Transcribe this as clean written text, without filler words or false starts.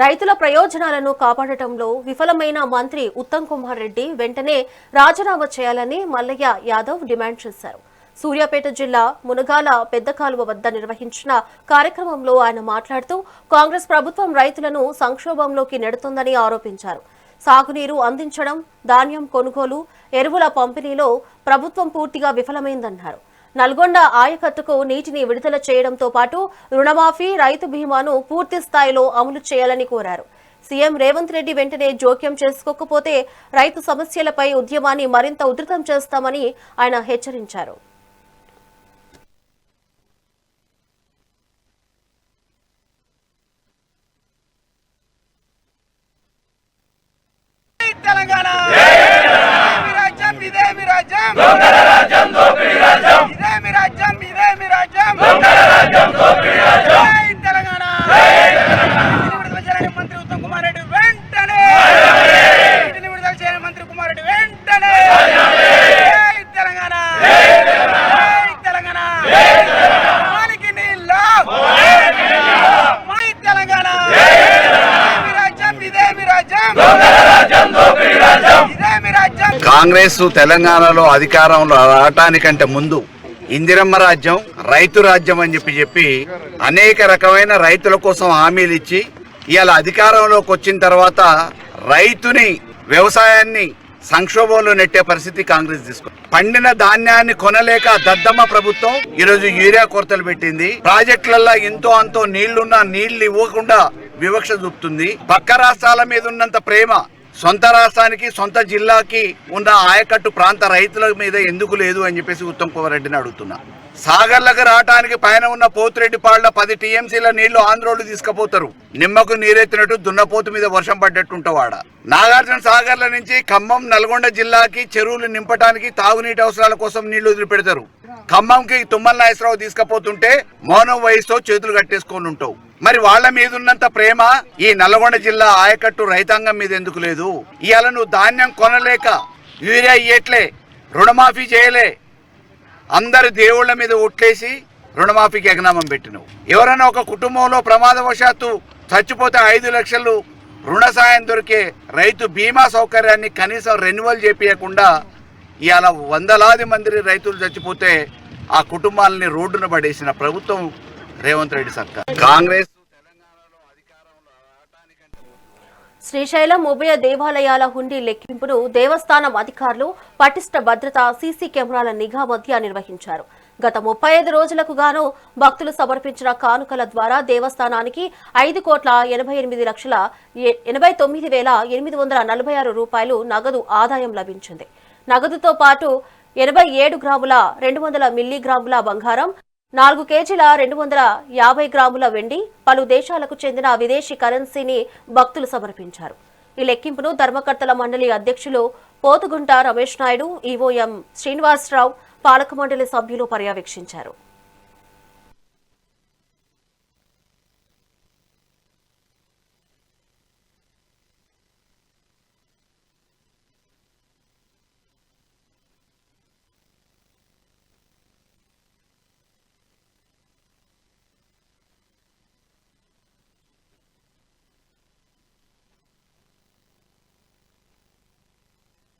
రైతుల ప్రయోజనాలను కాపాడటంలో విఫలమైన మంత్రి ఉత్తమ్ కుమార్ రెడ్డి వెంటనే రాజీనామా చేయాలని మల్లయ్య యాదవ్ డిమాండ్ చేశారు. సూర్యాపేట జిల్లా మునగాల పెద్ద కాలువ వద్ద నిర్వహించిన కార్యక్రమంలో ఆయన మాట్లాడుతూ కాంగ్రెస్ ప్రభుత్వం రైతులను సంక్షోభంలోకి నెడుతోందని ఆరోపించారు. సాగునీరు అందించడం, ధాన్యం కొనుగోలు, ఎరువుల పంపిణీలో ప్రభుత్వం పూర్తిగా విఫలమైందన్నారు. నల్గొండ ఆయకట్టుకు నీటిని విడుదల చేయడంతో పాటు రుణమాఫీ, రైతు బీమాను పూర్తి స్థాయిలో అమలు చేయాలని కోరారు. సీఎం రేవంత్ రెడ్డి వెంటనే జోక్యం చేసుకోకపోతే రైతు సమస్యలపై ఉద్యమాన్ని మరింత ఉధృతం చేస్తామని ఆయన హెచ్చరించారు. మంత్రి ఉత్తమ్ కుమార్ రెడ్డి వెంటనే విడుదల చేయని మంత్రి కుమార్ రెడ్డి వెంటనే తెలంగాణ తెలంగాణ తెలంగాణ కాంగ్రెస్ తెలంగాణలో అధికారంలో రావటానికంటే ముందు ఇందిరమ్మ రాజ్యం, రైతు రాజ్యం అని చెప్పి అనేక రకమైన రైతుల కోసం హామీలు ఇచ్చి ఇవాళ అధికారంలోకి వచ్చిన తర్వాత రైతుని, వ్యవసాయాన్ని సంక్షోభంలో నెట్టే పరిస్థితి కాంగ్రెస్ తీసుకుంది. పండిన ధాన్యాన్ని కొనలేక దద్దమ్మ ప్రభుత్వం ఈరోజు యూరియా కొరతలు పెట్టింది. ప్రాజెక్టులలో ఎంతో అంతో నీళ్లున్నా నీళ్లు ఇవ్వకుండా వివక్ష చూపుతుంది. పక్క రాష్ట్రాల మీద ఉన్నంత ప్రేమ సొంత రాష్ట్రానికి, సొంత జిల్లాకి ఉన్న ఆయకట్టు ప్రాంత రైతుల మీద ఎందుకు లేదు అని చెప్పేసి ఉత్తమ్ కుమార్ రెడ్డిని అడుగుతున్నా. సాగర్లకు రావటానికి పైన ఉన్న పోతిరెడ్డిపాడులో 10 టీఎంసీల నీళ్లు ఆంధ్రోళ్ళు తీసుకుపోతారు. నిమ్మకు నీరెత్తినట్టు దున్నపోతు మీద వర్షం పడ్డట్టుంటవాడ. నాగార్జున సాగర్ల నుంచి ఖమ్మం, నల్గొండ జిల్లాకి చెరువులు నింపటానికి తాగునీటి అవసరాల కోసం నీళ్లు వదిలిపెడతారు. ఖమ్మంకి తుమ్మల నాగేశ్వరరావు తీసుకుపోతుంటే మౌనం వయసుతో చేతులు కట్టేసుకొని ఉంటావు. మరి వాళ్ళ మీద ఉన్నంత ప్రేమ ఈ నల్గొండ జిల్లా ఆయకట్టు రైతాంగం మీద ఎందుకు లేదు? ఇవాళ నువ్వు ధాన్యం కొనలేక యూరియా ఇయ్యట్లే, రుణమాఫీ చేయలే, అందరు దేవుళ్ల మీద ఒట్లేసి రుణమాఫీకి ఎగనామం పెట్టినవు. ఎవరైనా ఒక కుటుంబంలో ప్రమాదవశాత్తు చచ్చిపోతే 5 లక్షలు రుణ సాయం దొరికే రైతు బీమా సౌకర్యాన్ని కనీసం రెన్యువల్ చేపియకుండా ఇవాళ వందలాది మంది రైతులు చచ్చిపోతే ఆ కుటుంబాలని రోడ్డున పడేసిన ప్రభుత్వం రేవంత్ రెడ్డి సర్కార్. కాంగ్రెస్ శ్రీశైలం ఉభయ దేవాలయాల హుండీ లెక్కింపును దేవస్థానం అధికారులు పటిష్ట భద్రత, సీసీ కెమెరాల నిఘా మధ్య నిర్వహించారు. గత 35 రోజులకు గాను భక్తులు సమర్పించిన కానుకల ద్వారా దేవస్థానానికి 5,89,846 రూపాయలు నగదు ఆదాయం లభించింది. నగదుతో పాటు 87 గ్రాముల 200 మిల్లీగ్రాముల బంగారం, 4 కేజీల 250 గ్రాముల వెండి, పలు దేశాలకు చెందిన విదేశీ కరెన్సీని భక్తులు సమర్పించారు. ఈ లెక్కింపును ధర్మకర్తల మండలి అధ్యక్షులు పోతుగుంట రమేష్ నాయుడు, ఈవోఎం శ్రీనివాసరావు, పాలక మండలి సభ్యులు పర్యవేక్షించారు.